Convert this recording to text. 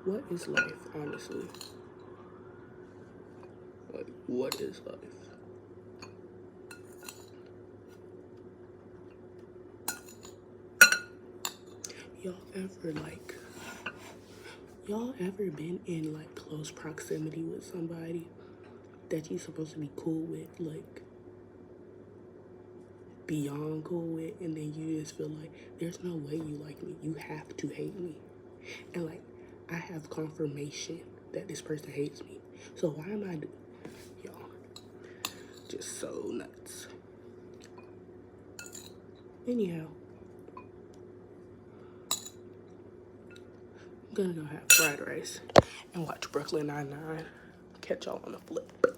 What is life, honestly? Like, what is life? Y'all ever been in like close proximity with somebody that you're supposed to be cool with, like beyond cool with, and then you just feel like there's no way you like me, you have to hate me, and like I have confirmation that this person hates me, so why am I y'all just so nuts. Anyhow, I'm gonna go have fried rice and watch Brooklyn Nine-Nine. Catch y'all on the flip.